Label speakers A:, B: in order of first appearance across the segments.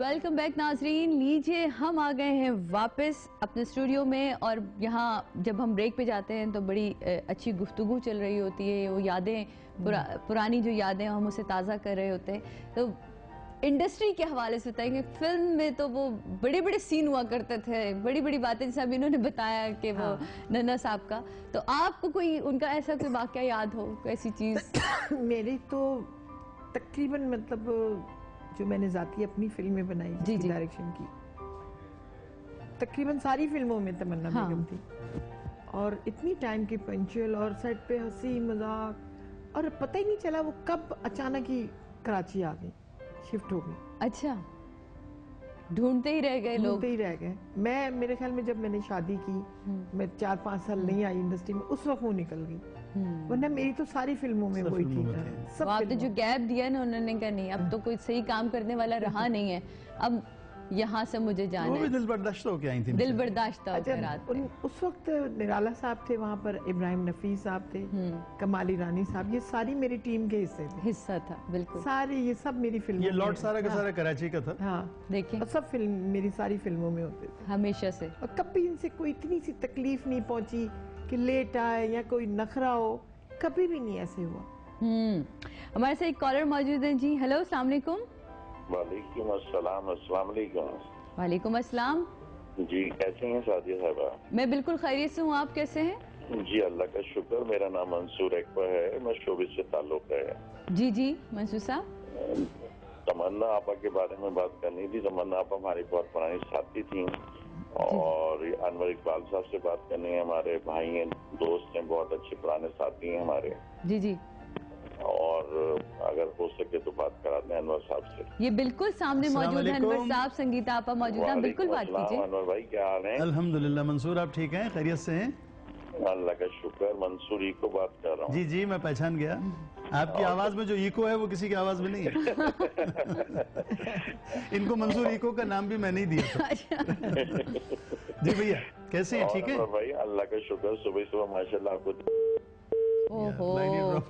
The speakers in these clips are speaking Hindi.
A: वेलकम बैक नाजरीन। लीजिए हम आ गए हैं वापस अपने स्टूडियो में, और यहाँ जब हम ब्रेक पे जाते हैं तो बड़ी अच्छी गुफ्तगू चल रही होती है। वो यादें पुरानी जो यादें हम उसे ताज़ा कर रहे होते हैं। तो इंडस्ट्री के हवाले से बताएंगे। फिल्म में तो वो बड़े बड़े सीन हुआ करते थे, बड़ी बड़ी बातें, जैसे अभी इन्होंने बताया कि वो नन्ना साहब का। तो आपको कोई उनका ऐसा कोई वाक़या याद हो, कोई ऐसी चीज़?
B: मेरी तो तकरीबन मतलब जो मैंने जाती अपनी फिल्में बनाई जिसकी डायरेक्शन की, तकरीबन सारी फिल्मों में तमन्ना बेगम थी। और इतनी टाइम की पंचुअल और सेट पे हंसी मजाक, और पता ही नहीं चला वो कब अचानक ही कराची आ गई, शिफ्ट हो गई।
A: अच्छा, ढूंढते ही रह गए लोग,
B: ढूंढते ही रह गए। मैं मेरे ख्याल में जब मैंने शादी की, मैं 4-5 साल नहीं आई इंडस्ट्री में, उस वक्त वो निकल गई, वरना मेरी तो सारी फिल्मों में वही थी।
A: सब आपने जो गैप दिया ना, उन्होंने कहा नहीं अब तो कोई सही काम करने वाला रहा नहीं है, अब यहाँ से मुझे जाना है।
C: दिल बर्दाश्त हो के आई थी,
A: दिल बर्दाश्त
B: उस वक्त निराला साहब थे वहाँ पर, इब्राहिम नफी साहब थे, कमाली रानी साहब, ये सारी मेरी टीम के
A: हिस्सा था। बिल्कुल
B: सारे ये सब मेरी फिल्म,
C: ये लॉर्ड सारा का सारा कराची का था।
B: हाँ
A: देखिए,
B: सब फिल्म मेरी सारी फिल्मों में होते थे
A: हमेशा से।
B: और कभी इनसे कोई इतनी सी तकलीफ नहीं पहुंची कि लेट आए या कोई नखरा हो, कभी भी नहीं ऐसे हुआ।
A: हमारे साथ एक कॉलर मौजूद है जी। हेलो, अस्सलाम वालेकुम।
D: वालेकुम अस्सलाम। अस्सलाम वालेकुम।
A: वालेकुम अस्सलाम
D: जी, कैसे हैं सादिया साहबा?
A: मैं बिल्कुल खैरियत से हूँ, आप कैसे हैं?
D: जी अल्लाह का शुक्र। मेरा नाम मंसूर अकबर है, मैं शोबिस से ताल्लुक है।
A: जी जी मंसूर साहब,
D: तमन्ना आपा के बारे में बात करनी थी। तमन्ना आपा हमारी बहुत पुरानी साथी थी, और अनवर इकबाल साहब से बात करनी है। हमारे भाई हैं, दोस्त हैं, बहुत अच्छे पुराने साथी हैं हमारे।
A: जी जी,
D: और अगर हो सके तो बात कराते हैं अनवर साहब से।
A: ये बिल्कुल सामने मौजूद है अनवर साहब, संगीता आपा मौजूद है, बिल्कुल बात कीजिए।
D: अनवर भाई क्या हाल है?
C: अल्हम्दुलिल्लाह। मंसूर आप ठीक हैं, खैरियत से हैं?
D: अल्लाह का शुक्र। मंसूर इको बात कर रहा हूँ।
C: जी जी, मैं पहचान गया। आपकी आवाज में जो इको है वो किसी की आवाज में नहीं है। इनको मंसूर इको का नाम भी मैंने ही दिया था। जी भैया, कैसे हैं? ठीक है
D: भाई, अल्लाह का शुक्र। सुबह सुबह माशाल्लाह आपको।
A: ओहो,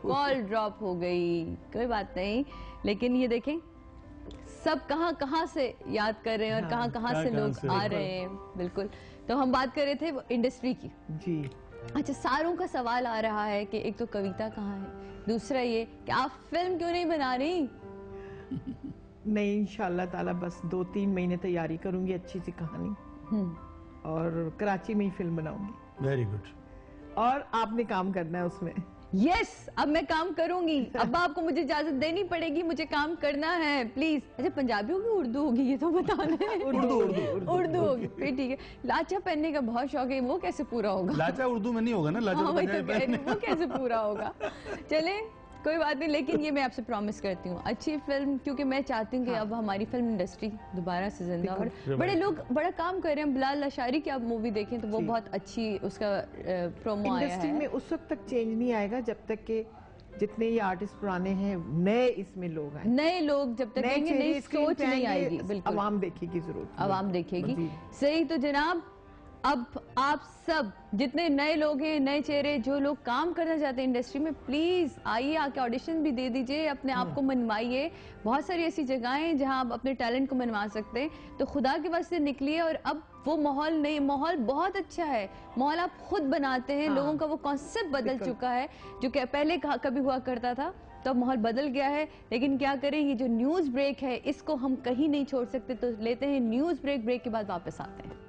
A: कॉल ड्रॉप हो गई, कोई बात नहीं। लेकिन ये देखें, सब कहाँ कहाँ से याद कर रहे हैं और कहाँ कहाँ से लोग आ रहे हैं। बिल्कुल। तो हम बात कर रहे थे इंडस्ट्री की।
B: जी
A: अच्छा, सारों का सवाल आ रहा है कि एक तो कविता कहाँ है, दूसरा ये कि आप फिल्म क्यों नहीं बना रही?
B: नहीं, इंशाअल्लाह ताला बस 2-3 महीने तैयारी करूंगी, अच्छी सी कहानी, और कराची में ही फिल्म बनाऊंगी।
C: Very good.
B: और आपने काम करना है उसमें।
A: यस, अब मैं काम करूंगी। अब आपको मुझे इजाजत देनी पड़ेगी, मुझे काम करना है, प्लीज। अच्छा, पंजाबी होगी, उर्दू होगी, ये तो बताना है। उर्दू होगी, फिर ठीक है। लाचा पहनने का बहुत शौक है, वो कैसे पूरा होगा?
C: लाचा उर्दू में नहीं होगा ना, लाचा
A: वो कैसे पूरा होगा? चले, कोई बात नहीं। लेकिन ये मैं आपसे प्रॉमिस करती हूँ, अच्छी फिल्म, क्योंकि मैं चाहती हूँ कि अब हमारी फिल्म इंडस्ट्री दोबारा से जिंदा, और बड़े लोग बड़ा काम कर रहे हैं। बिलाल लशारी की आप मूवी देखें तो वो बहुत अच्छी, उसका प्रोमो आया है।
B: इंडस्ट्री में उस वक्त तक चेंज नहीं आएगा जब तक कि जितने ये आर्टिस्ट पुराने हैं, नए इसमें लोग आए,
A: नए लोग जब तक आएंगे, नई सोच नहीं आएगी। बिल्कुल,
B: आवाम देखेगी, जरूर
A: आवाम देखेगी। सही। तो जनाब, अब आप सब जितने नए लोग हैं, नए चेहरे, जो लोग काम करना चाहते हैं इंडस्ट्री में, प्लीज आइए, आके ऑडिशन भी दे दीजिए, अपने आप को मनवाइए। बहुत सारी ऐसी जगहें हैं जहां आप अपने टैलेंट को मनवा सकते हैं। तो खुदा के वास्ते निकलिए। और अब वो माहौल नहीं, माहौल बहुत अच्छा है, माहौल आप खुद बनाते हैं। लोगों का वो कॉन्सेप्ट बदल चुका है, जो कि पहले कभी हुआ करता था, तो अब माहौल बदल गया है। लेकिन क्या करें, ये जो न्यूज ब्रेक है, इसको हम कहीं नहीं छोड़ सकते। तो लेते हैं न्यूज ब्रेक, ब्रेक के बाद वापस आते हैं।